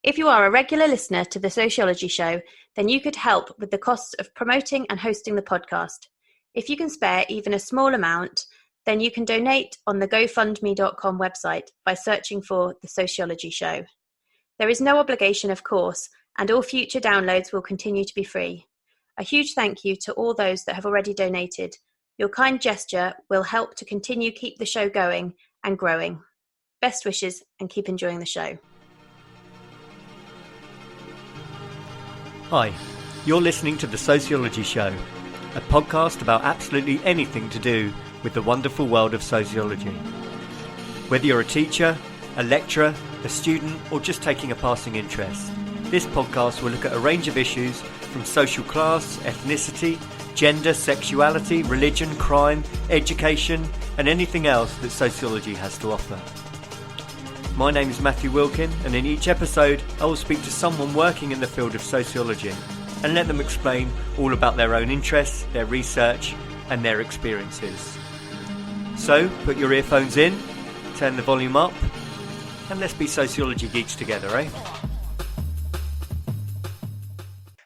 If you are a regular listener to The Sociology Show, then you could help with the costs of promoting and hosting the podcast. If you can spare even a small amount, then you can donate on the GoFundMe.com website by searching for The Sociology Show. There is no obligation, of course, and all future downloads will continue to be free. A huge thank you to all those that have already donated. Your kind gesture will help to continue keep the show going and growing. Best wishes and keep enjoying the show. Hi, you're listening to The Sociology Show, a podcast about absolutely anything to do with the wonderful world of sociology. Whether you're a teacher, a lecturer, a student, or just taking a passing interest, this podcast will look at a range of issues from social class, ethnicity, gender, sexuality, religion, crime, education, and anything else that sociology has to offer. My name is Matthew Wilkin, and in each episode I will speak to someone working in the field of sociology and let them explain all about their own interests, their research and their experiences. So put your earphones in, turn the volume up, and let's be sociology geeks together, eh?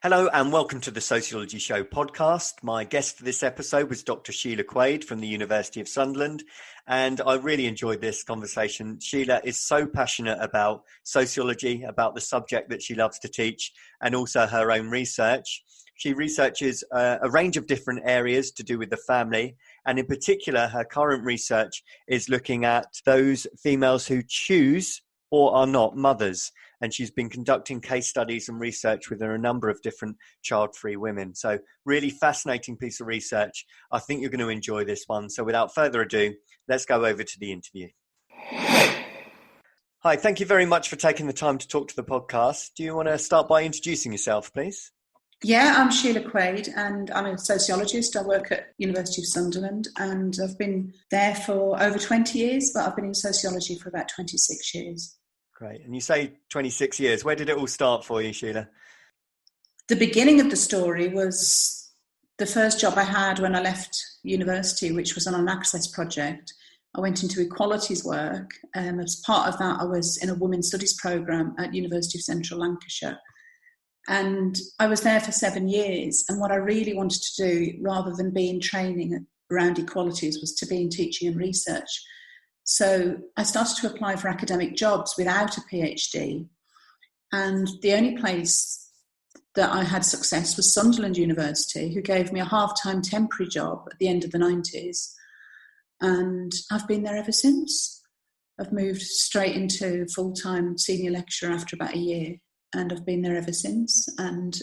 Hello and welcome to the Sociology Show podcast. My guest for this episode was Dr. Sheila Quaid from the University of Sunderland, and I really enjoyed this conversation. Sheila is so passionate about sociology, about the subject that she loves to teach, and also her own research. She researches a range of different areas to do with the family, and in particular, her current research is looking at those females who choose or are not mothers. And she's been conducting case studies and research with a number of different child-free women. So really fascinating piece of research. I think you're going to enjoy this one. So without further ado, let's go over to the interview. Hi, thank you very much for taking the time to talk to the podcast. Do you want to start by introducing yourself, please? Yeah, I'm Sheila Quaid and I'm a sociologist. I work at University of Sunderland and I've been there for over 20 years, but I've been in sociology for about 26 years. Great. And you say 26 years. Where did it all start for you, Sheila? The beginning of the story was the first job I had when I left university, which was on an access project. I went into equalities work. As part of that, I was in a women's studies programme at University of Central Lancashire. And I was there for 7 years. And what I really wanted to do, rather than be in training around equalities, was to be in teaching and research. So I started to apply for academic jobs without a PhD. And the only place that I had success was Sunderland University, who gave me a half-time temporary job at the end of the 90s. And I've been there ever since. I've moved straight into full-time senior lecturer after about a year. And I've been there ever since. And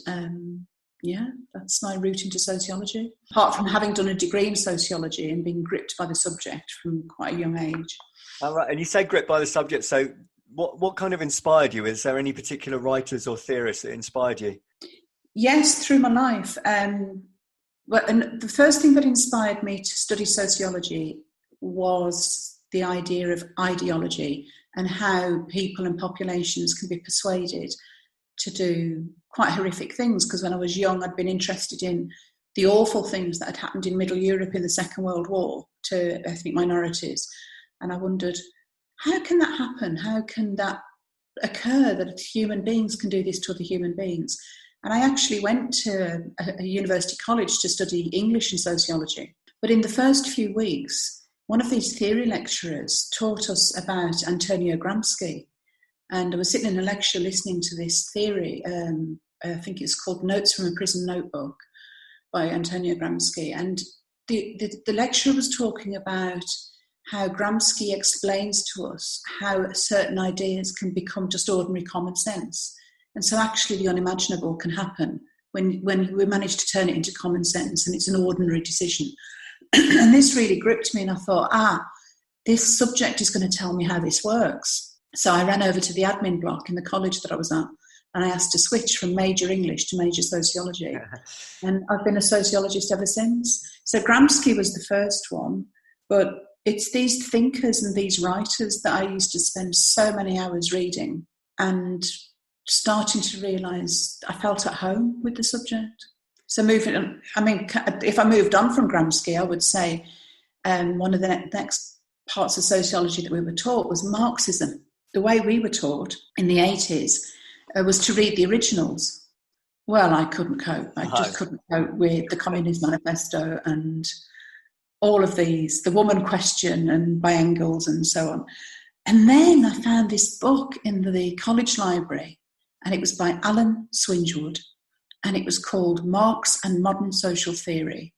yeah, that's my route into sociology. Apart from having done a degree in sociology and being gripped by the subject from quite a young age. All right. And you say gripped by the subject. So what kind of inspired you? Is there any particular writers or theorists that inspired you? Yes, through my life. And the first thing that inspired me to study sociology was the idea of ideology and how people and populations can be persuaded to do quite horrific things, because when I was young I'd been interested in the awful things that had happened in Middle Europe in the Second World War to ethnic minorities, and I wondered, how can that happen? How can that occur, that human beings can do this to other human beings? And I actually went to a university college to study English and sociology, but in the first few weeks one of these theory lecturers taught us about Antonio Gramsci. And I was sitting in a lecture listening to this theory, I think it's called Notes from a Prison Notebook by Antonio Gramsci. And the lecturer was talking about how Gramsci explains to us how certain ideas can become just ordinary common sense. And so actually the unimaginable can happen when we manage to turn it into common sense and it's an ordinary decision. And this really gripped me and I thought, this subject is going to tell me how this works. So I ran over to the admin block in the college that I was at and I asked to switch from major English to major sociology. And I've been a sociologist ever since. So Gramsci was the first one, but it's these thinkers and these writers that I used to spend so many hours reading and starting to realise I felt at home with the subject. So moving on, if I moved on from Gramsci, I would say one of the next parts of sociology that we were taught was Marxism. The way we were taught in the 80s was to read the originals. Well, I couldn't cope. I just couldn't cope with the Communist Manifesto and all of these, the woman question and by Engels and so on. And then I found this book in the college library, and it was by Alan Swingewood, and it was called Marx and Modern Social Theory.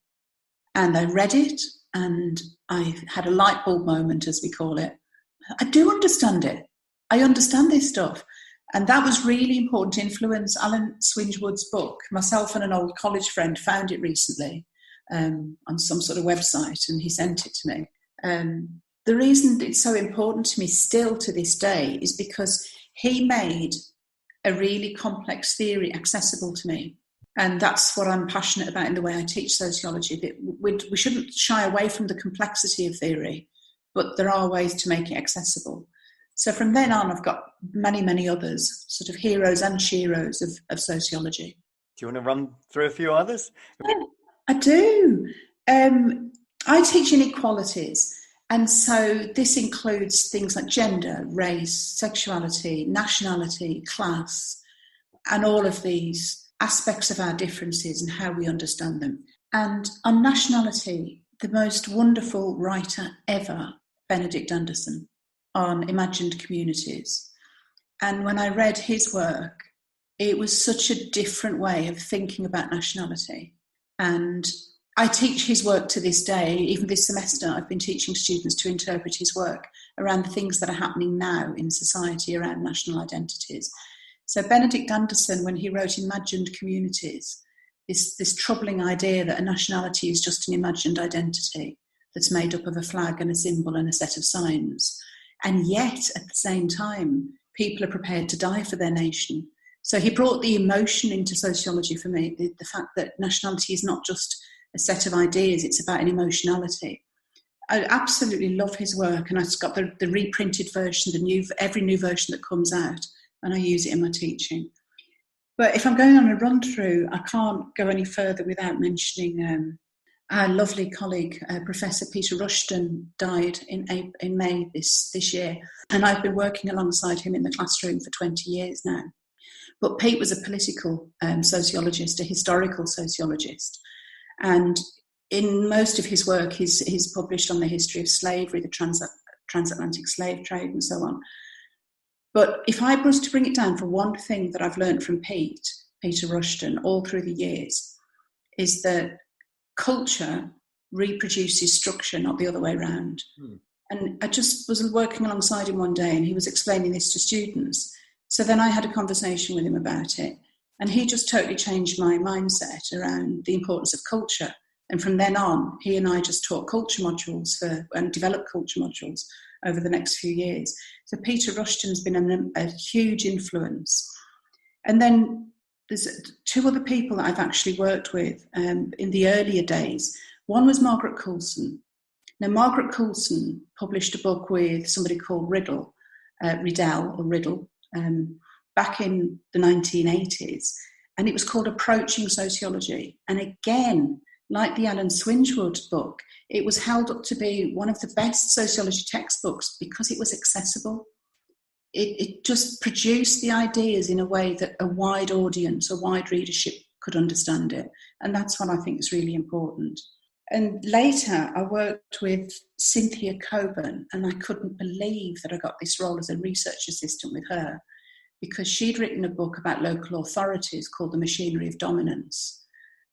And I read it, and I had a light bulb moment, as we call it. I do understand it. I understand this stuff. And that was really important to influence Alan Swingewood's book. Myself and an old college friend found it recently on some sort of website, and he sent it to me. The reason it's so important to me still to this day is because he made a really complex theory accessible to me. And that's what I'm passionate about in the way I teach sociology, that we shouldn't shy away from the complexity of theory, but there are ways to make it accessible. So from then on, I've got many, many others, sort of heroes and sheroes of sociology. Do you want to run through a few others? I do. I teach inequalities. And so this includes things like gender, race, sexuality, nationality, class, and all of these aspects of our differences and how we understand them. And on nationality, the most wonderful writer ever, Benedict Anderson, on imagined communities. And when I read his work, it was such a different way of thinking about nationality. And I teach his work to this day. Even this semester, I've been teaching students to interpret his work around the things that are happening now in society around national identities. So Benedict Anderson, when he wrote Imagined Communities, this troubling idea that a nationality is just an imagined identity that's made up of a flag and a symbol and a set of signs. And yet, at the same time, people are prepared to die for their nation. So he brought the emotion into sociology for me, the fact that nationality is not just a set of ideas, it's about an emotionality. I absolutely love his work, and I've got the reprinted version, every new version that comes out, and I use it in my teaching. But if I'm going on a run through, I can't go any further without mentioning our lovely colleague, Professor Peter Rushton, died in May this year, and I've been working alongside him in the classroom for 20 years now. But Pete was a political sociologist, a historical sociologist, and in most of his work, he's published on the history of slavery, the transatlantic slave trade, and so on. But if I was to bring it down for one thing that I've learned from Peter Rushton, all through the years, is that culture reproduces structure, not the other way around. And I just was working alongside him one day, and he was explaining this to students. So then I had a conversation with him about it, and he just totally changed my mindset around the importance of culture. And from then on, he and I just taught culture modules and developed culture modules over the next few years. So Peter Rushton's been a huge influence. And then there's two other people that I've actually worked with in the earlier days. One was Margaret Coulson. Now, Margaret Coulson published a book with somebody called Riddle, back in the 1980s, and it was called Approaching Sociology. And again, like the Alan Swingewood book, it was held up to be one of the best sociology textbooks because it was accessible. It just produced the ideas in a way that a wide audience, a wide readership could understand it. And that's what I think is really important. And later I worked with Cynthia Coburn, and I couldn't believe that I got this role as a research assistant with her, because she'd written a book about local authorities called The Machinery of Dominance.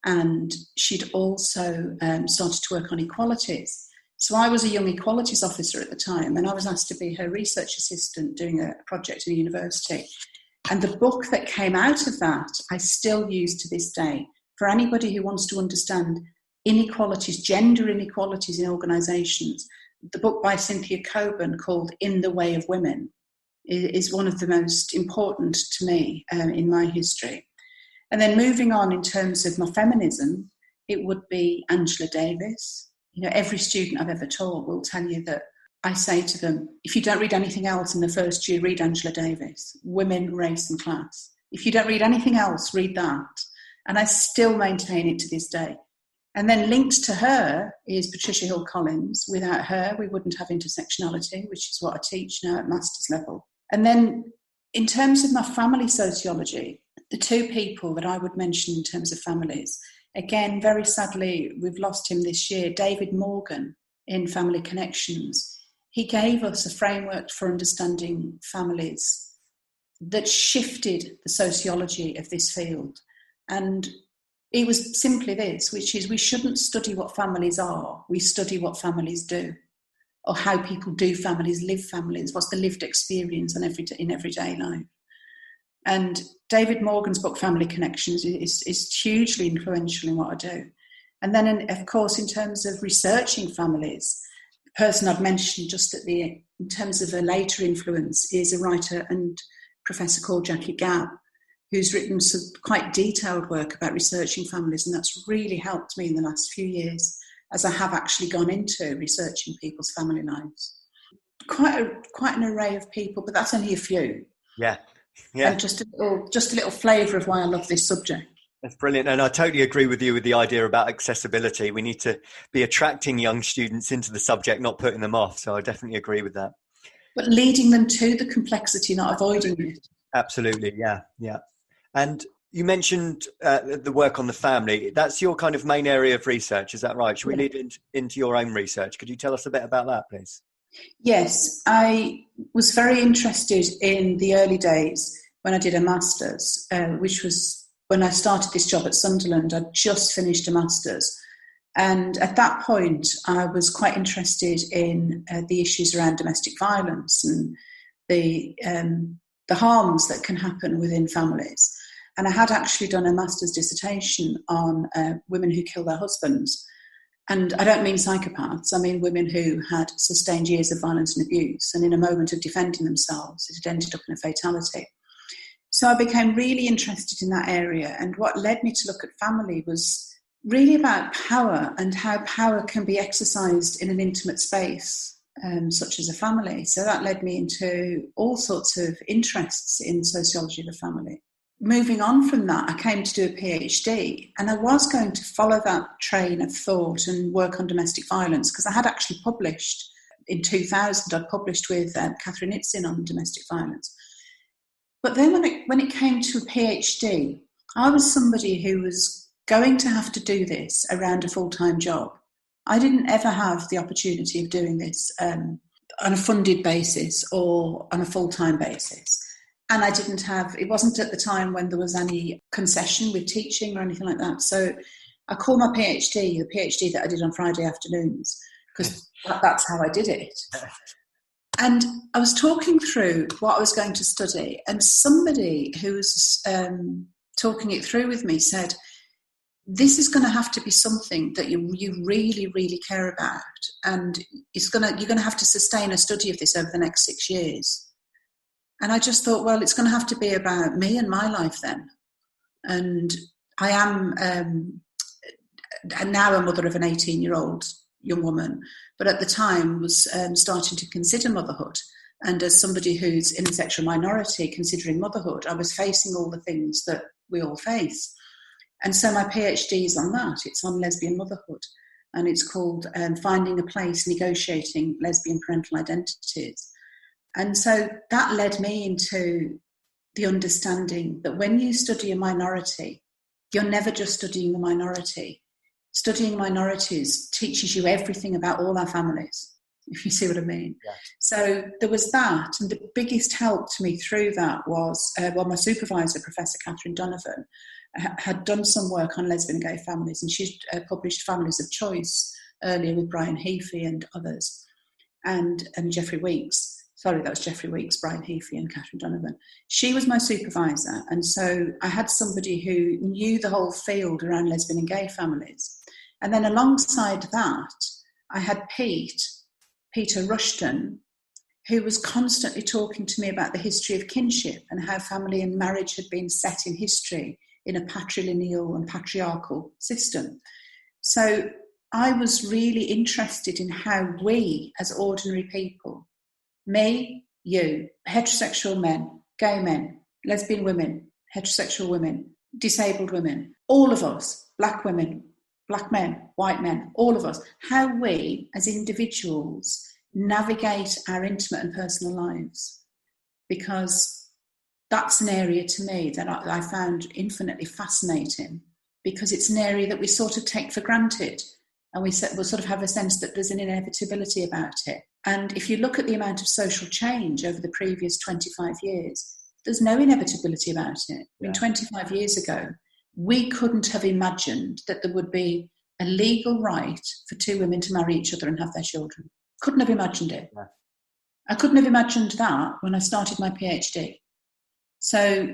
And she'd also started to work on equalities. So I was a young equalities officer at the time, and I was asked to be her research assistant doing a project in a university. And the book that came out of that, I still use to this day. For anybody who wants to understand inequalities, gender inequalities in organisations, the book by Cynthia Coburn called In the Way of Women is one of the most important to me in my history. And then moving on in terms of my feminism, it would be Angela Davis. You know, every student I've ever taught will tell you that I say to them, if you don't read anything else in the first year, read Angela Davis, Women, Race and Class. If you don't read anything else, read that. And I still maintain it to this day. And then linked to her is Patricia Hill Collins. Without her, we wouldn't have intersectionality, which is what I teach now at master's level. And then in terms of my family sociology, the two people that I would mention in terms of families, again, very sadly, we've lost him this year, David Morgan in Family Connections. He gave us a framework for understanding families that shifted the sociology of this field. And it was simply this, which is we shouldn't study what families are, we study what families do, or how people do families, live families, what's the lived experience in everyday life. And David Morgan's book, Family Connections, is hugely influential in what I do. And then, of course, in terms of researching families, the person I'd mentioned just in terms of a later influence is a writer and professor called Jackie Gabb, who's written some quite detailed work about researching families, and that's really helped me in the last few years as I have actually gone into researching people's family lives. Quite an array of people, but that's only a few. Yeah. And just a little flavour of why I love this subject. That's brilliant. And I totally agree with you with the idea about accessibility. We need to be attracting young students into the subject, not putting them off. So I definitely agree with that. But leading them to the complexity, not avoiding it. Absolutely. Yeah. And you mentioned the work on the family. That's your kind of main area of research. Is that right? Should we lead into your own research? Could you tell us a bit about that, please? Yes, I was very interested in the early days when I did a master's, which was when I started this job at Sunderland. I'd just finished a master's. And at that point, I was quite interested in the issues around domestic violence and the harms that can happen within families. And I had actually done a master's dissertation on women who kill their husbands. And I don't mean psychopaths, I mean women who had sustained years of violence and abuse, and in a moment of defending themselves, it had ended up in a fatality. So I became really interested in that area, and what led me to look at family was really about power and how power can be exercised in an intimate space, such as a family. So that led me into all sorts of interests in sociology of the family. Moving on from that, I came to do a PhD, and I was going to follow that train of thought and work on domestic violence, because I had actually published in 2000, I'd published with Catherine Itzin on domestic violence. But then when it came to a PhD, I was somebody who was going to have to do this around a full-time job. I didn't ever have the opportunity of doing this on a funded basis or on a full-time basis. And it wasn't at the time when there was any concession with teaching or anything like that. So I called my PhD, the PhD that I did on Friday afternoons, because that's how I did it. And I was talking through what I was going to study, and somebody who was talking it through with me said, this is going to have to be something that you really, really care about. And you're going to have to sustain a study of this over the next 6 years. And I just thought, well, it's going to have to be about me and my life then. And I am now a mother of an 18-year-old young woman, but at the time was starting to consider motherhood. And as somebody who's in a sexual minority considering motherhood, I was facing all the things that we all face. And so my PhD is on that. It's on lesbian motherhood. And it's called Finding a Place, Negotiating Lesbian Parental Identities. And so that led me into the understanding that when you study a minority, you're never just studying the minority. Studying minorities teaches you everything about all our families, if you see what I mean. Yeah. So there was that, and the biggest help to me through that was, my supervisor, Professor Catherine Donovan, had done some work on lesbian and gay families, and she published Families of Choice earlier with Brian Heafy and others, and Jeffrey Weeks. Sorry, that was Jeffrey Weeks, Brian Heafy and Catherine Donovan. She was my supervisor, and so I had somebody who knew the whole field around lesbian and gay families. And then alongside that, I had Peter Rushton, who was constantly talking to me about the history of kinship and how family and marriage had been set in history in a patrilineal and patriarchal system. So I was really interested in how we, as ordinary people, me, you, heterosexual men, gay men, lesbian women, heterosexual women, disabled women, all of us, black women, black men, white men, all of us, how we as individuals navigate our intimate and personal lives. Because that's an area to me that I found infinitely fascinating, because it's an area that we sort of take for granted, and we'll sort of have a sense that there's an inevitability about it. And if you look at the amount of social change over the previous 25 years, there's no inevitability about it. Yeah. I mean, 25 years ago, we couldn't have imagined that there would be a legal right for two women to marry each other and have their children. Couldn't have imagined it. Yeah. I couldn't have imagined that when I started my PhD. So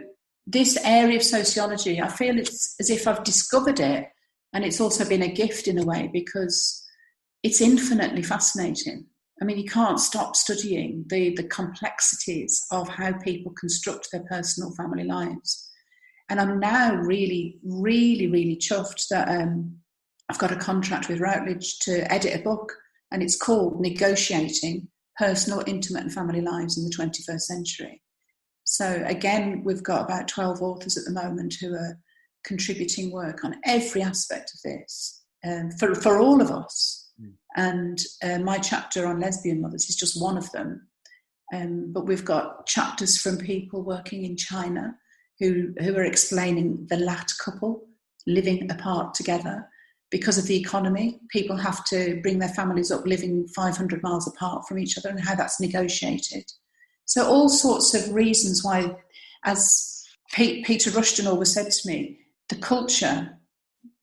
this area of sociology, I feel it's as if I've discovered it, and it's also been a gift in a way, because it's infinitely fascinating. I mean, you can't stop studying the complexities of how people construct their personal family lives. And I'm now really, really, really chuffed that I've got a contract with Routledge to edit a book, and it's called Negotiating Personal, Intimate and Family Lives in the 21st Century. So again, we've got about 12 authors at the moment who are contributing work on every aspect of this for all of us. And my chapter on lesbian mothers is just one of them. But we've got chapters from people working in China who are explaining the lat couple living apart together. Because of the economy, people have to bring their families up living 500 miles apart from each other, and how that's negotiated. So all sorts of reasons why, as Peter Rushton always said to me, the culture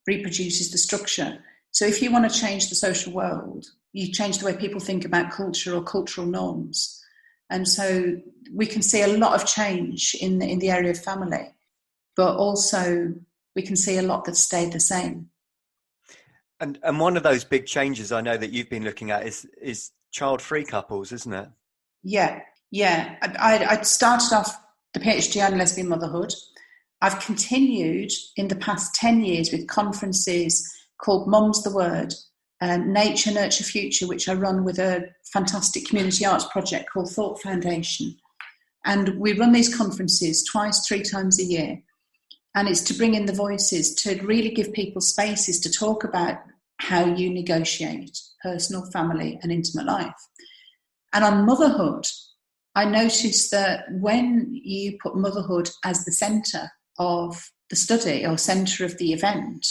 reproduces the structure. So if you want to change the social world, you change the way people think about culture or cultural norms. And so we can see a lot of change in the area of family, but also we can see a lot that stayed the same. And one of those big changes I know that you've been looking at is child-free couples, isn't it? Yeah. I started off the PhD on lesbian motherhood. I've continued in the past 10 years with conferences called Mum's the Word, Nature, Nurture, Future, which I run with a fantastic community arts project called Thought Foundation. And we run these conferences 3 times a year. And it's to bring in the voices, to really give people spaces to talk about how you negotiate personal, family and intimate life. And on motherhood, I noticed that when you put motherhood as the centre of the study or centre of the event,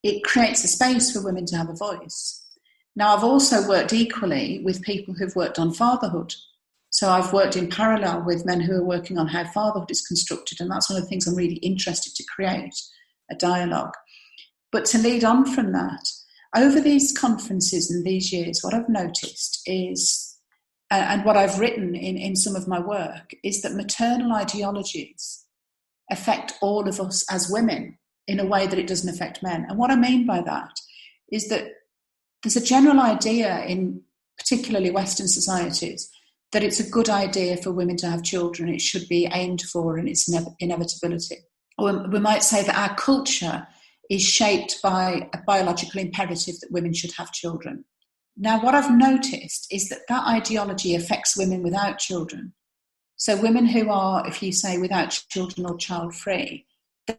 it creates a space for women to have a voice. Now, I've also worked equally with people who've worked on fatherhood. So I've worked in parallel with men who are working on how fatherhood is constructed, and that's one of the things I'm really interested to create, a dialogue. But to lead on from that, over these conferences and these years, what I've noticed is, and what I've written in some of my work, is that maternal ideologies affect all of us as women in a way that it doesn't affect men. And what I mean by that is that there's a general idea in particularly Western societies that it's a good idea for women to have children, it should be aimed for, and it's inevitability. Or we might say that our culture is shaped by a biological imperative that women should have children. Now, what I've noticed is that ideology affects women without children. So women who are, if you say, without children or child-free,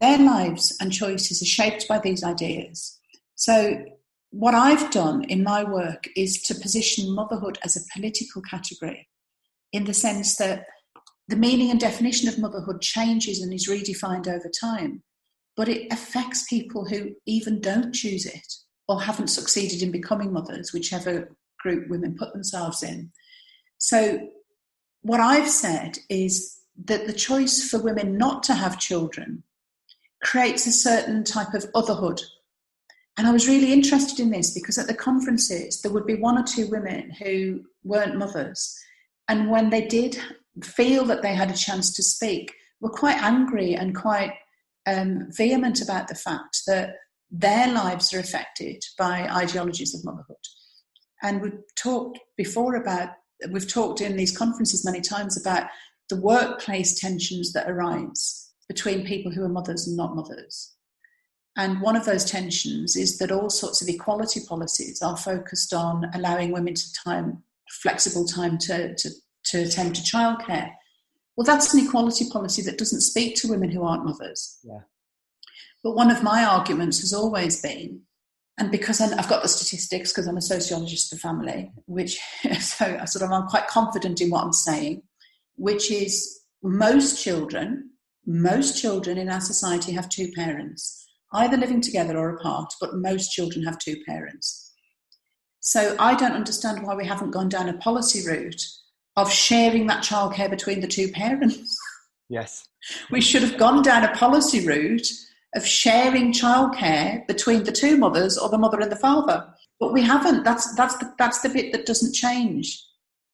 their lives and choices are shaped by these ideas. So what I've done in my work is to position motherhood as a political category, in the sense that the meaning and definition of motherhood changes and is redefined over time, but it affects people who even don't choose it or haven't succeeded in becoming mothers, whichever group women put themselves in. So what I've said is that the choice for women not to have children creates a certain type of otherhood. And I was really interested in this because at the conferences, there would be 1 or 2 women who weren't mothers. And when they did feel that they had a chance to speak, were quite angry and quite vehement about the fact that their lives are affected by ideologies of motherhood. And we've talked in these conferences many times about the workplace tensions that arise between people who are mothers and not mothers. And one of those tensions is that all sorts of equality policies are focused on allowing women flexible time to attend to childcare. Well, that's an equality policy that doesn't speak to women who aren't mothers. Yeah. But one of my arguments has always been, and because I've got the statistics, because I'm a sociologist of the family, which so I'm quite confident in what I'm saying, which is most children in our society have two parents, either living together or apart, but most children have two parents. So I don't understand why we haven't gone down a policy route of sharing that childcare between the two parents. Yes. We should have gone down a policy route of sharing childcare between the two mothers or the mother and the father. But we haven't. That's the bit that doesn't change.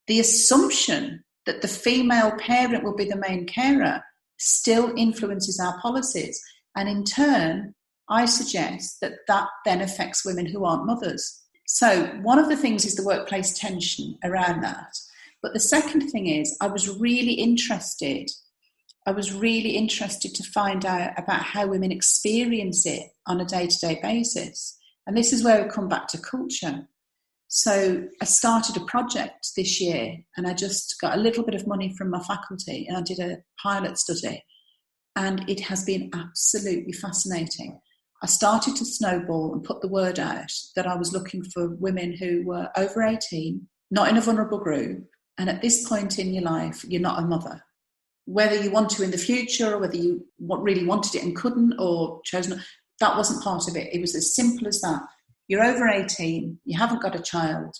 The assumption that the female parent will be the main carer still influences our policies. And in turn, I suggest that then affects women who aren't mothers. So one of the things is the workplace tension around that. But the second thing is I was really interested to find out about how women experience it on a day-to-day basis. And this is where we come back to culture. So I started a project this year, and I just got a little bit of money from my faculty, and I did a pilot study, and it has been absolutely fascinating. I started to snowball and put the word out that I was looking for women who were over 18, not in a vulnerable group, and at this point in your life, you're not a mother. Whether you want to in the future, or whether you really wanted it and couldn't, or chose not, that wasn't part of it. It was as simple as that. You're over 18, you haven't got a child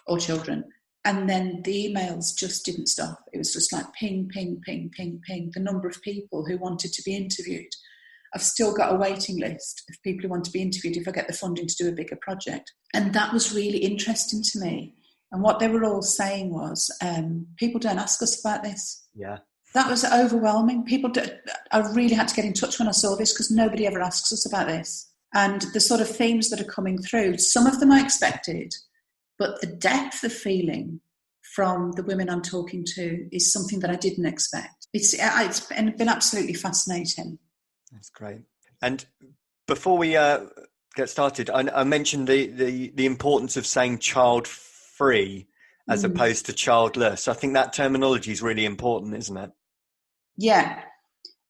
or children, and then the emails just didn't stop. It was just like ping, ping, ping, ping, ping, the number of people who wanted to be interviewed. I've still got a waiting list of people who want to be interviewed if I get the funding to do a bigger project. And that was really interesting to me. And what they were all saying was, people don't ask us about this. Yeah. That was overwhelming. I really had to get in touch when I saw this, because nobody ever asks us about this. And the sort of themes that are coming through, some of them I expected, but the depth of feeling from the women I'm talking to is something that I didn't expect. It's been absolutely fascinating. That's great. And before we get started, I mentioned the importance of saying child-free as opposed to childless. I think that terminology is really important, isn't it? Yeah.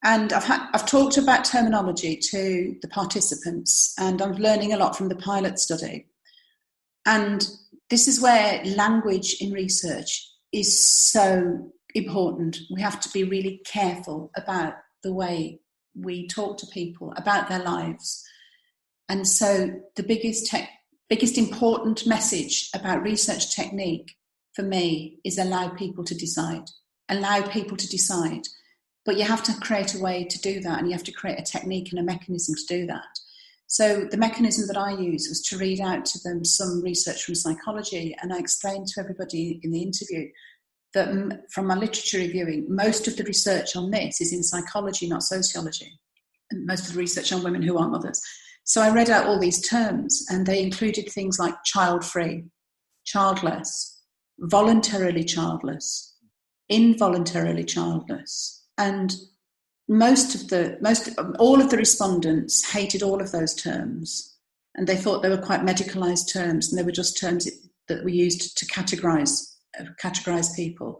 And I've talked about terminology to the participants, and I'm learning a lot from the pilot study. And this is where language in research is so important. We have to be really careful about the way we talk to people about their lives. And so the biggest important message about research technique for me is allow people to decide. Allow people to decide. But you have to create a way to do that, and you have to create a technique and a mechanism to do that. So the mechanism that I used was to read out to them some research from psychology, and I explained to everybody in the interview that from my literature reviewing, most of the research on this is in psychology, not sociology, and most of the research on women who aren't mothers. So I read out all these terms, and they included things like child-free, childless, voluntarily childless, involuntarily childless. And all of the respondents hated all of those terms, and they thought they were quite medicalised terms, and they were just terms that were used to categorise people.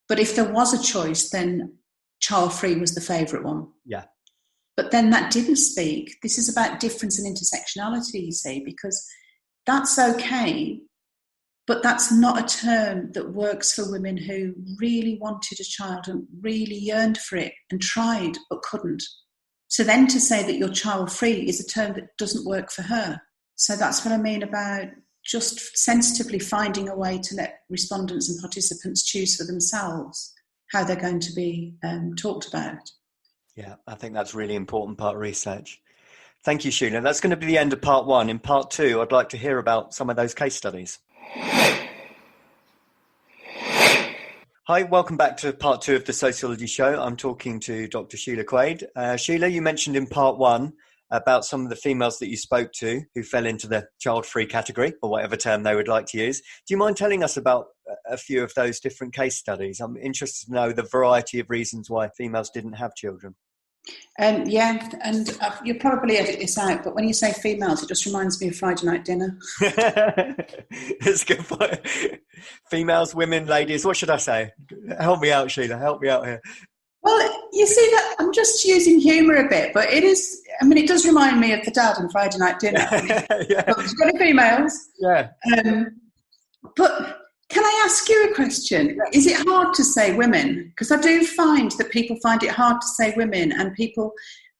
But if there was a choice, then child-free was the favourite one. Yeah. But then that didn't speak. This is about difference and intersectionality, you see, because that's okay, but that's not a term that works for women who really wanted a child and really yearned for it and tried but couldn't. So then to say that you're child-free is a term that doesn't work for her. So that's what I mean about just sensitively finding a way to let respondents and participants choose for themselves how they're going to be talked about. Yeah, I think that's a really important part of research. Thank you, Sheila. That's going to be the end of part one. In part two, I'd like to hear about some of those case studies. Hi, welcome back to part two of the Sociology Show. I'm talking to Dr. Sheila Quaid. Sheila, you mentioned in part one about some of the females that you spoke to who fell into the child-free category, or whatever term they would like to use. Do you mind telling us about a few of those different case studies? I'm interested to know the variety of reasons why females didn't have children. Yeah, and you'll probably edit this out, but when you say females, it just reminds me of Friday night dinner. That's a good point. Females, women, ladies, what should I say? Help me out, Sheila, help me out here. Well, you see, that I'm just using humour a bit, but it does remind me of the dad and Friday night dinner. Yeah. But it's got females. Yeah. But Can I ask you a question? Is it hard to say women? Because I do find that people find it hard to say women, and people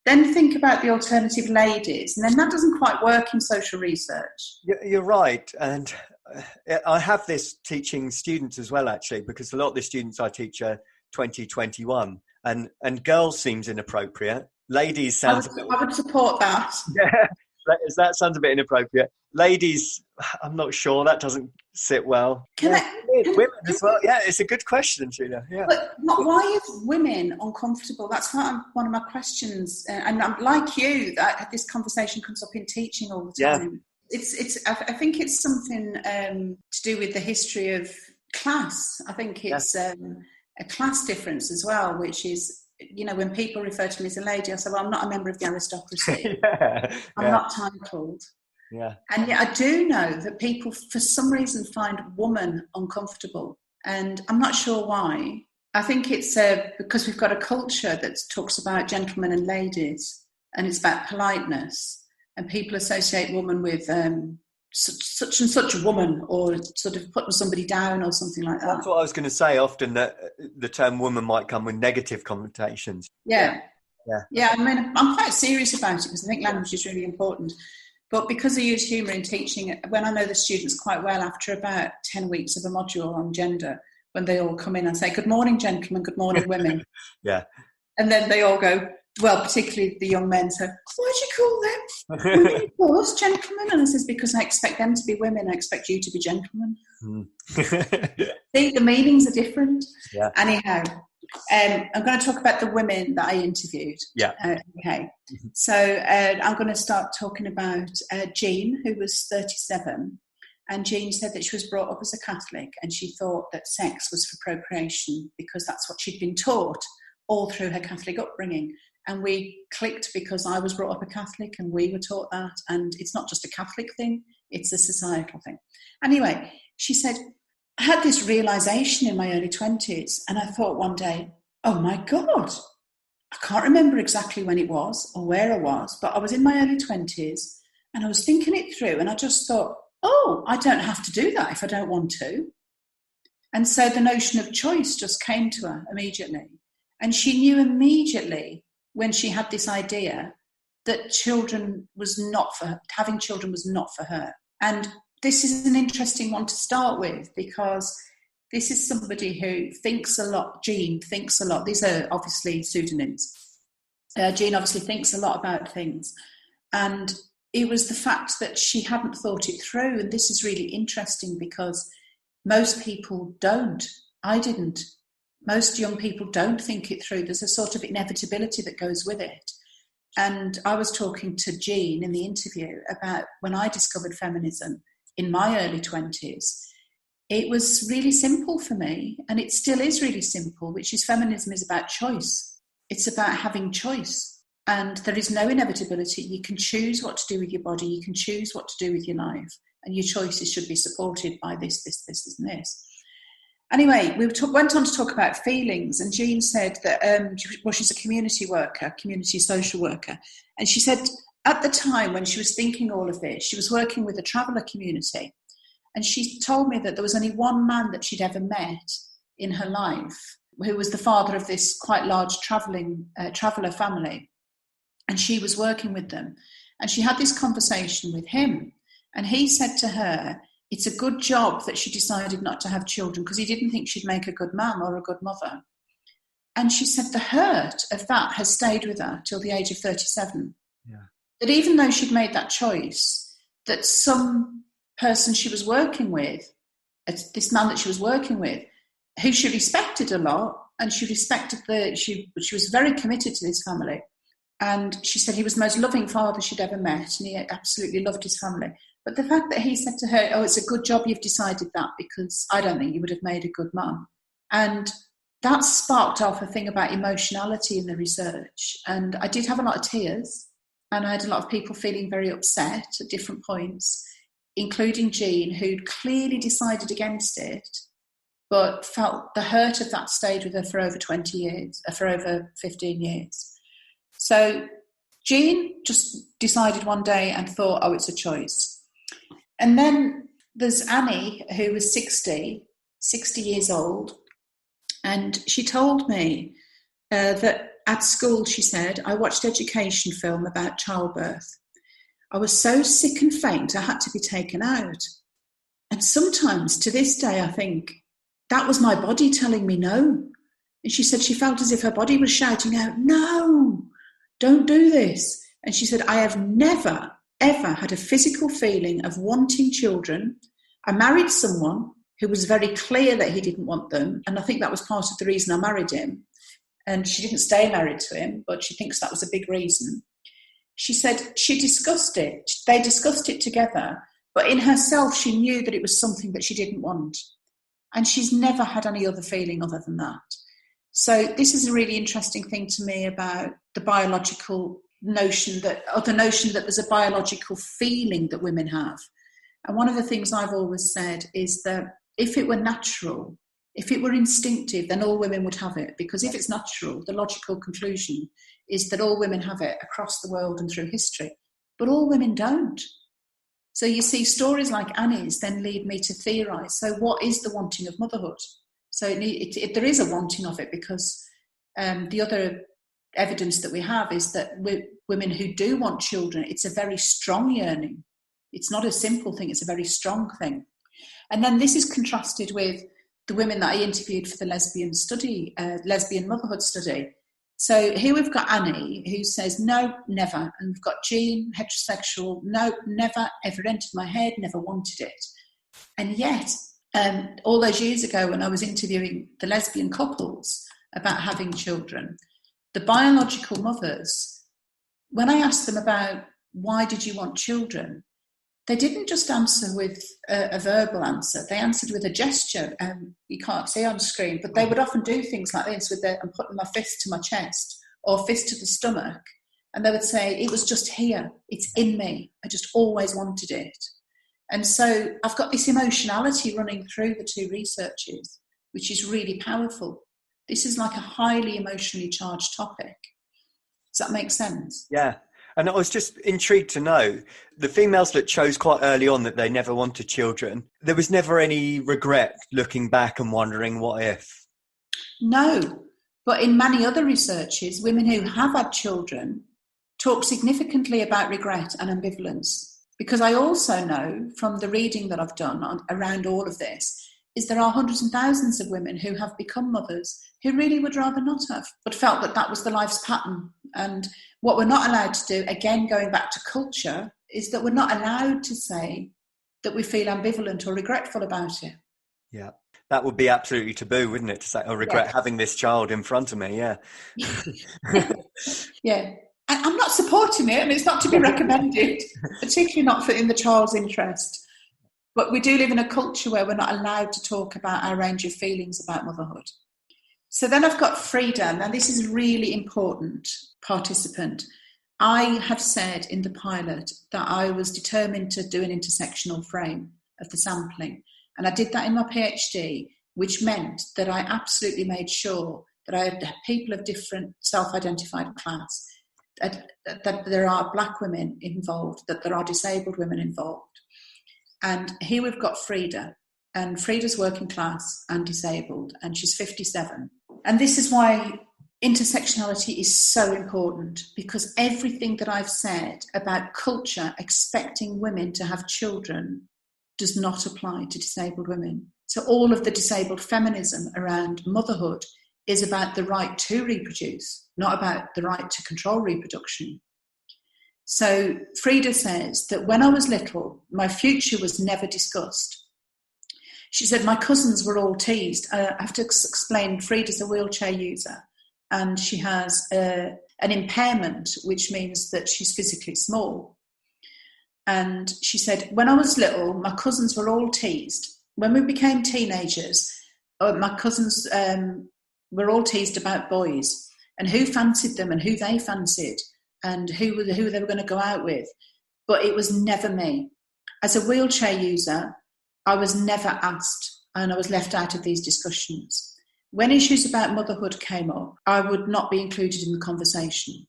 then think about the alternative ladies, and then that doesn't quite work in social research. You're right. And I have this teaching students as well, actually, because a lot of the students I teach are 2021, and girls seems inappropriate. Ladies sounds... I would support that. Yeah, that sounds a bit inappropriate. Ladies, I'm not sure. That doesn't sit well. Women as well. Yeah, it's a good question, Sheila. Yeah. But why is women uncomfortable? That's one of my questions. And I'm like you, this conversation comes up in teaching all the time. Yeah. I think it's something to do with the history of class. I think it's a class difference as well, which is, when people refer to me as a lady, I say, well, I'm not a member of the aristocracy. I'm not titled. Yeah. And yet I do know that people, for some reason, find woman uncomfortable. And I'm not sure why. I think it's because we've got a culture that talks about gentlemen and ladies, and it's about politeness. And people associate woman with such and such a woman, or sort of putting somebody down or something like that. That's what I was going to say. Often that the term woman might come with negative connotations. Yeah. I mean, I'm quite serious about it because I think language is really important. But because I use humour in teaching, when I know the students quite well, after about 10 weeks of a module on gender, when they all come in, I say, good morning, gentlemen, good morning, women. Yeah. And then they all go, well, particularly the young men, so, why do you call them women? You call us gentlemen? And I says, because I expect them to be women, I expect you to be gentlemen. See, the meanings are different. Yeah. Anyhow, I'm going to talk about the women that I interviewed. Yeah. Okay. So I'm going to start talking about Jean, who was 37. And Jean said that she was brought up as a Catholic, and she thought that sex was for procreation because that's what she'd been taught all through her Catholic upbringing. And we clicked because I was brought up a Catholic and we were taught that. And it's not just a Catholic thing, it's a societal thing. Anyway, she said, I had this realisation in my early 20s, and I thought one day, oh my God, I can't remember exactly when it was or where I was, but I was in my early 20s and I was thinking it through, and I just thought, oh, I don't have to do that if I don't want to. And so the notion of choice just came to her immediately. And she knew immediately when she had this idea that having children was not for her. And this is an interesting one to start with, because this is somebody who thinks a lot. Jean thinks a lot. These are obviously pseudonyms. Jean obviously thinks a lot about things. And it was the fact that she hadn't thought it through. And this is really interesting because most people don't. I didn't. Most young people don't think it through. There's a sort of inevitability that goes with it. And I was talking to Jean in the interview about when I discovered feminism in my early 20s. It was really simple for me, and it still is really simple, which is feminism is about choice. It's about having choice. And there is no inevitability. You can choose what to do with your body. You can choose what to do with your life. And your choices should be supported by this, and this. Anyway, we went on to talk about feelings, and Jean said that, she's a community worker, community social worker. And she said at the time when she was thinking all of this, she was working with a traveller community. And she told me that there was only one man that she'd ever met in her life, who was the father of this quite large traveller family. And she was working with them. And she had this conversation with him. And he said to her, it's a good job that she decided not to have children because he didn't think she'd make a good mum or a good mother. And she said the hurt of that has stayed with her till the age of 37. Yeah. That even though she'd made that choice, that some person she was working with, this man that she was working with, who she respected a lot, and she respected she was very committed to this family. And she said he was the most loving father she'd ever met, and he absolutely loved his family. But the fact that he said to her, oh, it's a good job you've decided that because I don't think you would have made a good mum. And that sparked off a thing about emotionality in the research. And I did have a lot of tears, and I had a lot of people feeling very upset at different points, including Jean, who'd clearly decided against it, but felt the hurt of that stayed with her for over 20 years, for over 15 years. So Jean just decided one day and thought, oh, it's a choice. And then there's Annie, who was 60, 60 years old. And she told me that at school, she said, I watched education film about childbirth. I was so sick and faint, I had to be taken out. And sometimes, to this day, I think, that was my body telling me no. And she said she felt as if her body was shouting out, no, don't do this. And she said, I have never, ever had a physical feeling of wanting children. I married someone who was very clear that he didn't want them. And I think that was part of the reason I married him. And she didn't stay married to him, but she thinks that was a big reason. She said she discussed it. They discussed it together. But in herself, she knew that it was something that she didn't want. And she's never had any other feeling other than that. So this is a really interesting thing to me about the biological notion that, or the notion that there's a biological feeling that women have. And one of the things I've always said is that if it were natural, if it were instinctive, then all women would have it. Because if it's natural, the logical conclusion is that all women have it across the world and through history. But all women don't. So you see, stories like Annie's then lead me to theorise. So what is the wanting of motherhood? So there is a wanting of it, because the other evidence that we have is that women who do want children, it's a very strong yearning. It's not a simple thing, it's a very strong thing. And then this is contrasted with the women that I interviewed for the lesbian motherhood study. So here we've got Annie, who says, no, never. And we've got Jean, heterosexual, no, never, ever entered my head, never wanted it. And yet, all those years ago when I was interviewing the lesbian couples about having children, the biological mothers, when I asked them about why did you want children, they didn't just answer with a verbal answer. They answered with a gesture. You can't see on screen, but they would often do things like this with I'm putting my fist to my chest or fist to the stomach. And they would say, it was just here. It's in me. I just always wanted it. And so I've got this emotionality running through the two researches, which is really powerful. This is like a highly emotionally charged topic. Does that make sense? Yeah. And I was just intrigued to know, the females that chose quite early on that they never wanted children, there was never any regret looking back and wondering what if? No, but in many other researches, women who have had children talk significantly about regret and ambivalence. Because I also know from the reading that I've done around all of this, is there are hundreds and thousands of women who have become mothers who really would rather not have, but felt that that was the life's pattern. And what we're not allowed to do, again, going back to culture, is that we're not allowed to say that we feel ambivalent or regretful about it. Yeah, that would be absolutely taboo, wouldn't it? To say, I regret having this child in front of me, yeah. Yeah. I'm not supporting it, and it's not to be recommended, particularly not in the child's interest. But we do live in a culture where we're not allowed to talk about our range of feelings about motherhood. So then I've got Frida. Now this is really important, participant. I have said in the pilot that I was determined to do an intersectional frame of the sampling. And I did that in my PhD, which meant that I absolutely made sure that I had people of different self-identified class, that there are Black women involved, that there are disabled women involved. And here we've got Frida, and Frida's working class and disabled, and she's 57. And this is why intersectionality is so important, because everything that I've said about culture expecting women to have children does not apply to disabled women. So all of the disabled feminism around motherhood is about the right to reproduce, not about the right to control reproduction. So Frida says that when I was little, my future was never discussed. She said my cousins were all teased. I have to explain, Frida's a wheelchair user, and she has an impairment, which means that she's physically small. And she said, when I was little, my cousins were all teased. When we became teenagers, my cousins were all teased about boys and who fancied them and who they fancied and who they were going to go out with. But it was never me. As a wheelchair user, I was never asked, and I was left out of these discussions. When issues about motherhood came up, I would not be included in the conversation.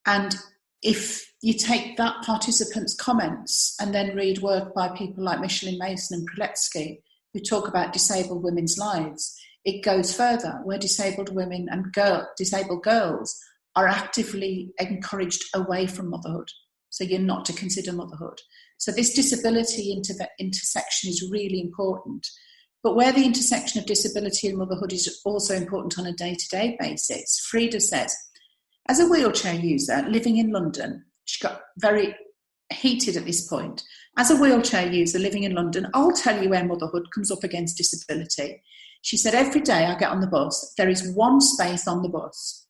And if you take that participant's comments and then read work by people like Michelin Mason and Kroletsky, who talk about disabled women's lives. It goes further, where disabled women and disabled girls are actively encouraged away from motherhood. So you're not to consider motherhood. So this disability intersection is really important. But where the intersection of disability and motherhood is also important on a day-to-day basis, Frida says, as a wheelchair user living in London, she got very heated at this point. As a wheelchair user living in London, I'll tell you where motherhood comes up against disability. She said, every day I get on the bus, there is one space on the bus.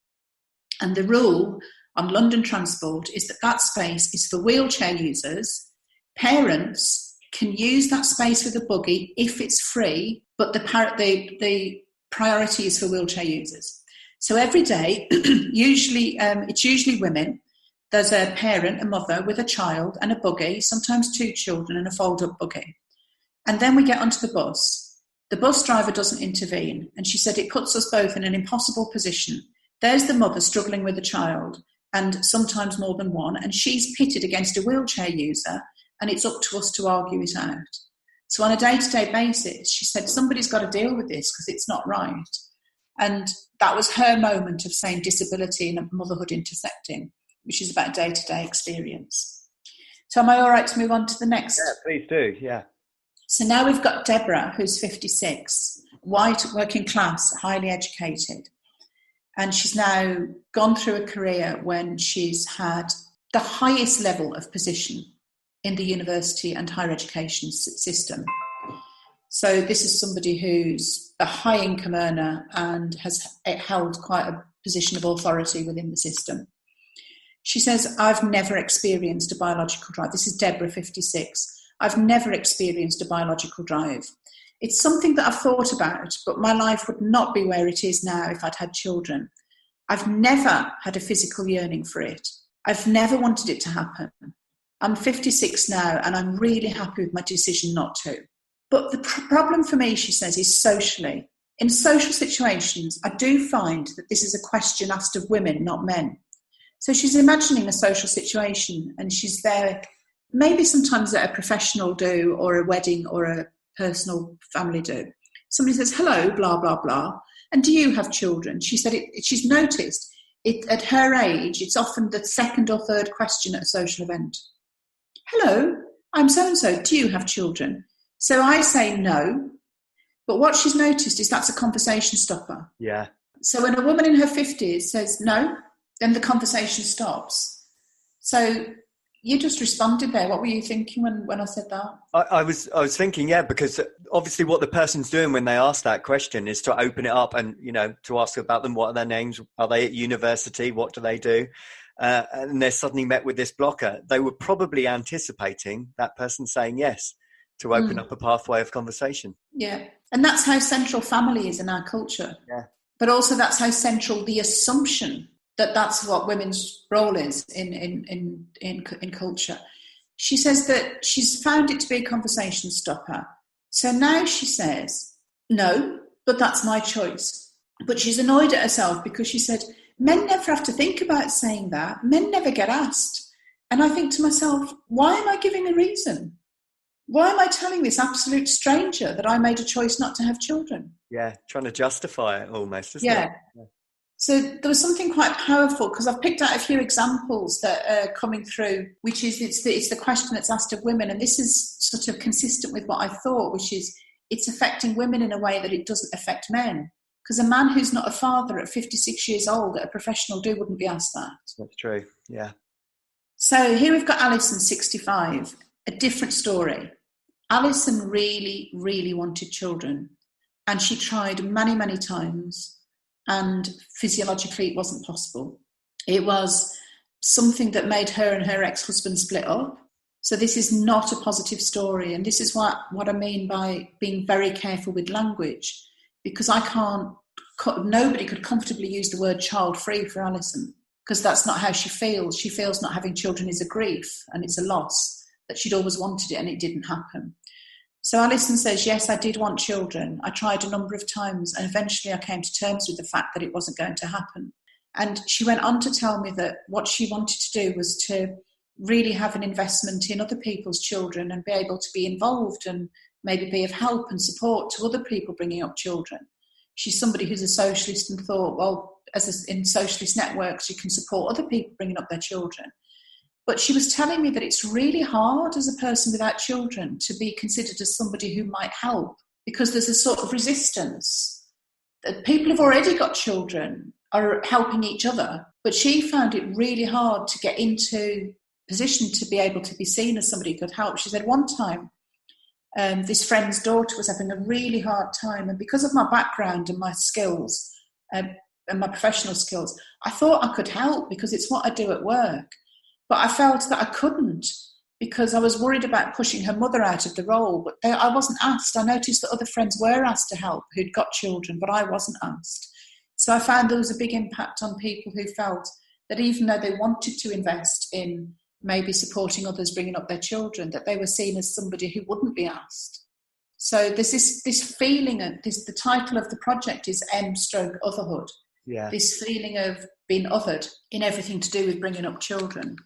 And the rule on London transport is that space is for wheelchair users. Parents can use that space with a buggy if it's free, but the priority is for wheelchair users. So every day, it's usually women. There's a parent, a mother with a child and a buggy, sometimes two children and a fold-up buggy. And then we get onto the bus. The bus driver doesn't intervene. And she said it puts us both in an impossible position. There's the mother struggling with a child, and sometimes more than one, and she's pitted against a wheelchair user, and it's up to us to argue it out. So on a day-to-day basis, she said, somebody's got to deal with this because it's not right. And that was her moment of saying disability and motherhood intersecting, which is about day-to-day experience. So am I all right to move on to the next? Yeah, please do, yeah. So now we've got Deborah, who's 56, white, working class, highly educated. And she's now gone through a career when she's had the highest level of position in the university and higher education system. So this is somebody who's a high income earner and has held quite a position of authority within the system. She says, I've never experienced a biological drive. This is Deborah, 56. I've never experienced a biological drive. It's something that I've thought about, but my life would not be where it is now if I'd had children. I've never had a physical yearning for it. I've never wanted it to happen. I'm 56 now, and I'm really happy with my decision not to. But the problem for me, she says, is socially. In social situations, I do find that this is a question asked of women, not men. So she's imagining a social situation, and she's there, maybe sometimes at a professional do, or a wedding, or a personal family do. Somebody says, hello, blah, blah, blah. And do you have children? She said she's noticed it at her age, it's often the second or third question at a social event. Hello, I'm so-and-so. Do you have children? So I say no. But what she's noticed is that's a conversation stopper. Yeah. So when a woman in her 50s says no, then the conversation stops. So you just responded there. What were you thinking when I said that? I was thinking, yeah, because obviously what the person's doing when they ask that question is to open it up and, to ask about them. What are their names? Are they at university? What do they do? And they're suddenly met with this blocker. They were probably anticipating that person saying yes to open up a pathway of conversation. Yeah. And that's how central family is in our culture. Yeah. But also that's how central the assumption that that's what women's role is in culture. She says that she's found it to be a conversation stopper. So now she says, no, but that's my choice. But she's annoyed at herself because she said, men never have to think about saying that. Men never get asked. And I think to myself, why am I giving a reason? Why am I telling this absolute stranger that I made a choice not to have children? Yeah, trying to justify it almost, isn't it? Yeah. So there was something quite powerful because I've picked out a few examples that are coming through, which is it's the question that's asked of women. And this is sort of consistent with what I thought, which is it's affecting women in a way that it doesn't affect men. Because a man who's not a father at 56 years old at a professional do wouldn't be asked that. That's true, yeah. So here we've got Alison, 65, a different story. Alison really, really wanted children. And she tried many, many times. And physiologically it wasn't possible. It was something that made her and her ex-husband split up. So this is not a positive story. And this is what I mean by being very careful with language. Because nobody could comfortably use the word child-free for Alison, because that's not how she feels. She feels not having children is a grief and it's a loss, that she'd always wanted it and it didn't happen. So Alison says, yes, I did want children. I tried a number of times and eventually I came to terms with the fact that it wasn't going to happen. And she went on to tell me that what she wanted to do was to really have an investment in other people's children and be able to be involved and maybe be of help and support to other people bringing up children. She's somebody who's a socialist and thought, well, in socialist networks, you can support other people bringing up their children. But she was telling me that it's really hard as a person without children to be considered as somebody who might help, because there's a sort of resistance that people who've already got children are helping each other. But she found it really hard to get into position to be able to be seen as somebody who could help. She said one time, this friend's daughter was having a really hard time, and because of my background and my skills and my professional skills, I thought I could help because it's what I do at work. But I felt that I couldn't because I was worried about pushing her mother out of the role. But I wasn't asked. I noticed that other friends were asked to help who'd got children, but I wasn't asked. So I found there was a big impact on people who felt that even though they wanted to invest in maybe supporting others bringing up their children, that they were seen as somebody who wouldn't be asked. So there's this feeling, the title of the project is M/Otherhood. Yeah. This feeling of being othered in everything to do with bringing up children.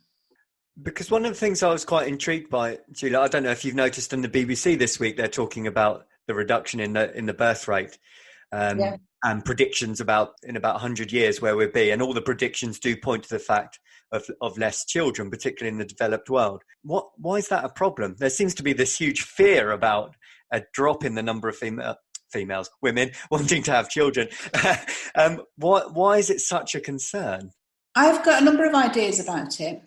Because one of the things I was quite intrigued by, Sheila, I don't know if you've noticed in the BBC this week, they're talking about the reduction in the birth rate and predictions about in about 100 years where we'll be. And all the predictions do point to the fact of less children, particularly in the developed world. Why is that a problem? There seems to be this huge fear about a drop in the number of women wanting to have children. Why is it such a concern? I've got a number of ideas about it.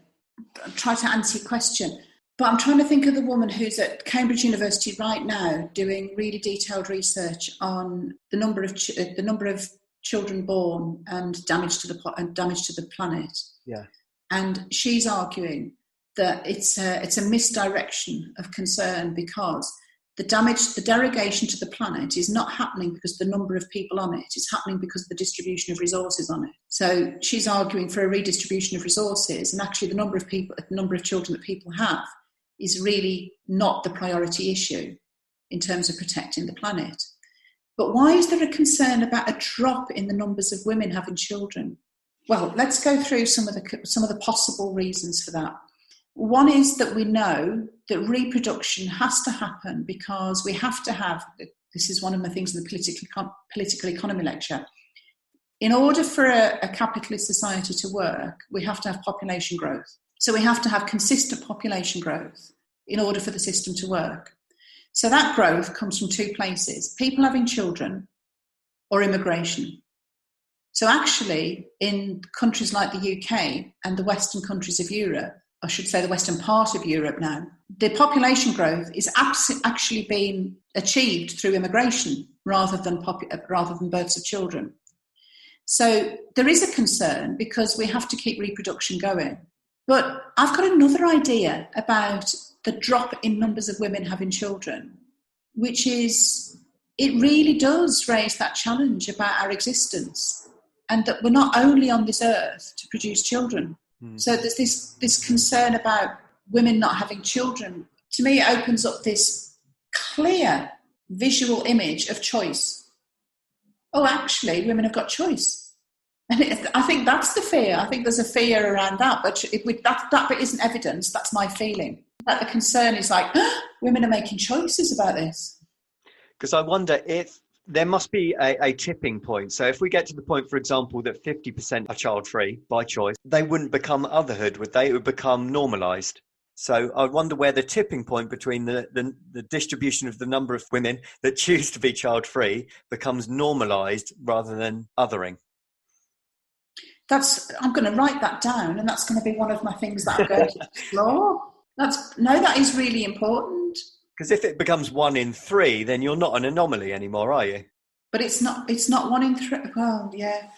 I'll try to answer your question. But I'm trying to think of the woman who's at Cambridge University right now doing really detailed research on the number of children born and damage to the planet. Yeah. And she's arguing that it's a misdirection of concern because the derogation to the planet is not happening because the number of people on it. It's happening because of the distribution of resources on it. So she's arguing for a redistribution of resources, and actually the number of children that people have is really not the priority issue in terms of protecting the planet. But why is there a concern about a drop in the numbers of women having children? Well, let's go through some of the possible reasons for that. One is that we know that reproduction has to happen because we have to have, this is one of my things in the political economy lecture, in order for a capitalist society to work, we have to have population growth. So we have to have consistent population growth in order for the system to work. So that growth comes from two places, people having children or immigration. So actually, in countries like the UK and the Western countries of Europe, I should say the Western part of Europe now, the population growth is actually being achieved through immigration rather than births of children. So there is a concern because we have to keep reproduction going. But I've got another idea about the drop in numbers of women having children, which is it really does raise that challenge about our existence and that we're not only on this earth to produce children. So there's this concern about women not having children. To me, it opens up this clear visual image of choice. Oh, actually, women have got choice. And I think that's the fear. I think there's a fear around that. But that bit isn't evidence. That's my feeling. That the concern is like, women are making choices about this. Because I wonder if there must be a tipping point. So if we get to the point, for example, that 50% are child-free by choice, they wouldn't become otherhood, would they? It would become normalised. So I wonder where the tipping point between the distribution of the number of women that choose to be child-free becomes normalised rather than othering. I'm going to write that down, and that's going to be one of my things that I'm going to explore. That is really important. Because if it becomes 1 in 3, then you're not an anomaly anymore, are you? But it's not 1 in 3. Well, yeah.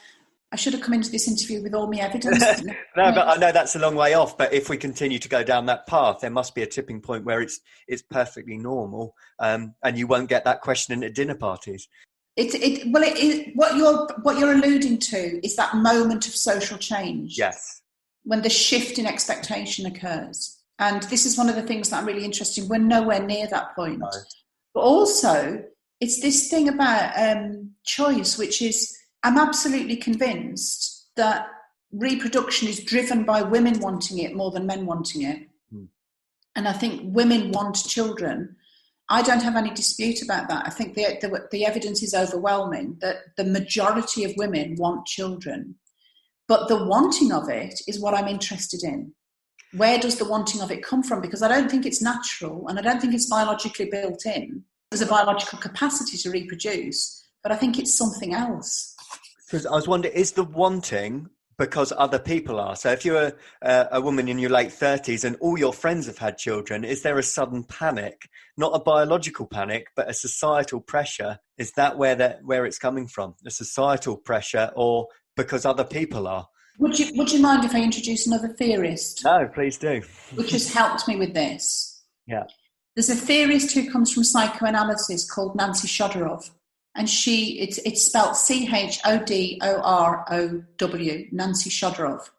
I should have come into this interview with all my evidence. No, but I know that's a long way off. But if we continue to go down that path, there must be a tipping point where it's perfectly normal, and you won't get that question at dinner parties. What you're alluding to is that moment of social change. Yes. When the shift in expectation occurs. And this is one of the things that I'm really interested in. We're nowhere near that point. No. But also, it's this thing about choice, which is, I'm absolutely convinced that reproduction is driven by women wanting it more than men wanting it. And I think women want children. I don't have any dispute about that. I think the evidence is overwhelming that the majority of women want children. But the wanting of it is what I'm interested in. Where does the wanting of it come from? Because I don't think it's natural, and I don't think it's biologically built in. There's a biological capacity to reproduce, but I think it's something else. Because I was wondering, is the wanting because other people are? So if you're a woman in your late 30s and all your friends have had children, is there a sudden panic? Not a biological panic, but a societal pressure? Is that where it's coming from? A societal pressure, or because other people are? Would you mind if I introduce another theorist? No, please do. Which has helped me with this. Yeah. There's a theorist who comes from psychoanalysis called Nancy Chodorow. And it's spelled Chodorow, Nancy Chodorow.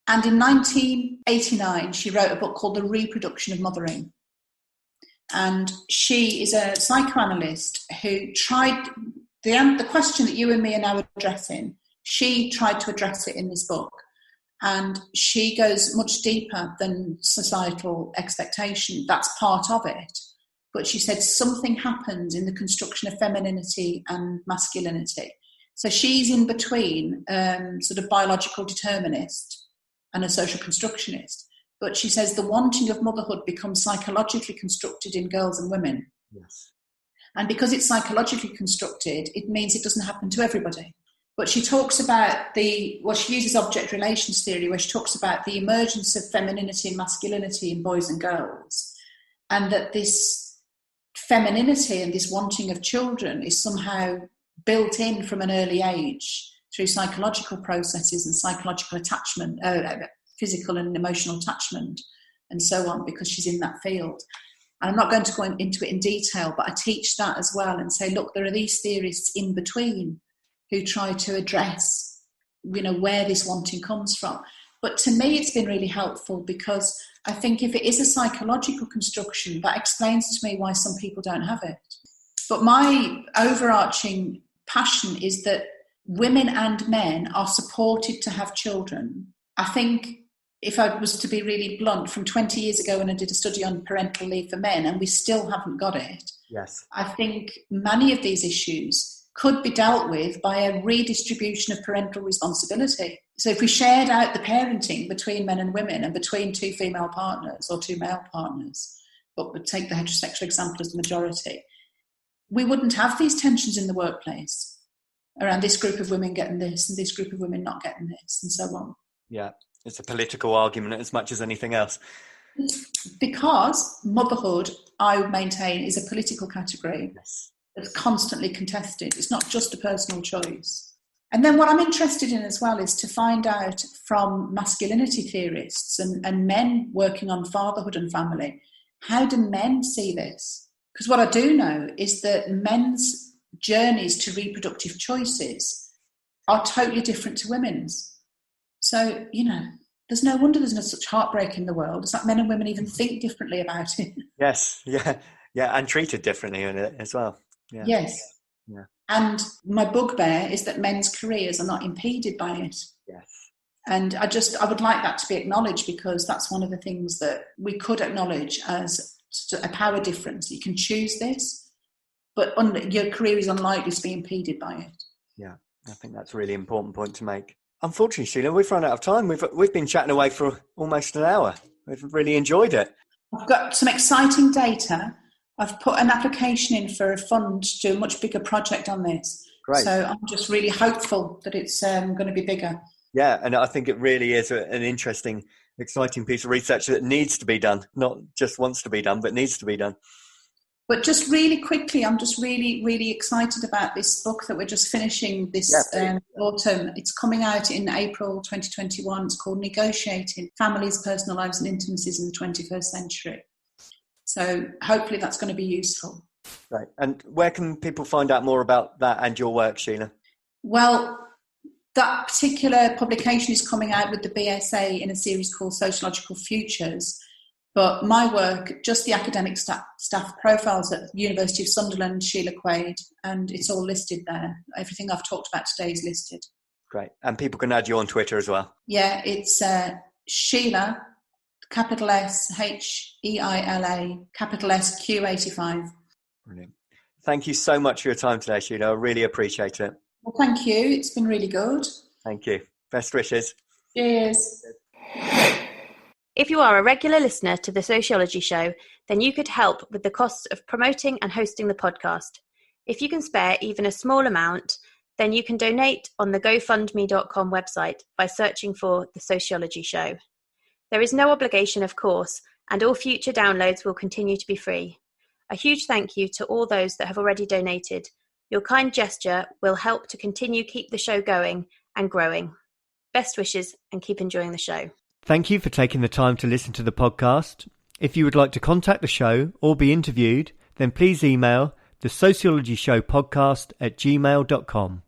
And in 1989, she wrote a book called The Reproduction of Mothering. And she is a psychoanalyst who tried the question that you and me are now addressing. She tried to address it in this book. And she goes much deeper than societal expectation. That's part of it. But she said something happens in the construction of femininity and masculinity. So she's in between sort of biological determinist and a social constructionist. But she says the wanting of motherhood becomes psychologically constructed in girls and women. Yes. And because it's psychologically constructed, it means it doesn't happen to everybody. But she talks about she uses object relations theory, where she talks about the emergence of femininity and masculinity in boys and girls, and that this femininity and this wanting of children is somehow built in from an early age through psychological processes and psychological attachment, physical and emotional attachment, and so on, because she's in that field. And I'm not going to go into it in detail, but I teach that as well and say, look, there are these theorists in between who try to address, where this wanting comes from. But to me, it's been really helpful because I think if it is a psychological construction, that explains to me why some people don't have it. But my overarching passion is that women and men are supported to have children. I think if I was to be really blunt, from 20 years ago when I did a study on parental leave for men, and we still haven't got it, yes, I think many of these issues could be dealt with by a redistribution of parental responsibility. So if we shared out the parenting between men and women and between two female partners or two male partners, but would take the heterosexual example as the majority, we wouldn't have these tensions in the workplace around this group of women getting this and this group of women not getting this and so on. Yeah, it's a political argument as much as anything else. Because motherhood, I would maintain, is a political category. Yes. It's constantly contested. It's not just a personal choice. And then what I'm interested in as well is to find out from masculinity theorists and men working on fatherhood and family, how do men see this? Because what I do know is that men's journeys to reproductive choices are totally different to women's. So, there's no wonder there's no such heartbreak in the world. It's like men and women even think differently about it. Yes, yeah, and treated differently in it as well. Yeah. Yes. Yeah. And my bugbear is that men's careers are not impeded by it. Yes. And I would like that to be acknowledged, because that's one of the things that we could acknowledge as a power difference. You can choose this, but your career is unlikely to be impeded by it. Yeah, I think that's a really important point to make. Unfortunately, Sheila, we've run out of time. We've been chatting away for almost an hour. We've really enjoyed it. I've got some exciting data. I've put an application in for a fund to do a much bigger project on this. Great. So I'm just really hopeful that it's going to be bigger. Yeah, and I think it really is an interesting, exciting piece of research that needs to be done. Not just wants to be done, but needs to be done. But just really quickly, I'm just really, really excited about this book that we're just finishing this autumn. It's coming out in April 2021. It's called Negotiating Families, Personal Lives and Intimacies in the 21st Century. So hopefully that's going to be useful. Right. And where can people find out more about that and your work, Sheila? Well, that particular publication is coming out with the BSA in a series called Sociological Futures. But my work, just the academic staff profiles at the University of Sunderland, Sheila Quaid, and it's all listed there. Everything I've talked about today is listed. Great. And people can add you on Twitter as well. Yeah, it's Sheila capital SHEILA, capital SQ85. Brilliant. Thank you so much for your time today, Sheila. I really appreciate it. Well, thank you. It's been really good. Thank you. Best wishes. Cheers. If you are a regular listener to the Sociology Show, then you could help with the costs of promoting and hosting the podcast. If you can spare even a small amount, then you can donate on the GoFundMe.com website by searching for The Sociology Show. There is no obligation, of course, and all future downloads will continue to be free. A huge thank you to all those that have already donated. Your kind gesture will help to continue keep the show going and growing. Best wishes and keep enjoying the show. Thank you for taking the time to listen to the podcast. If you would like to contact the show or be interviewed, then please email thesociologyshowpodcast@gmail.com.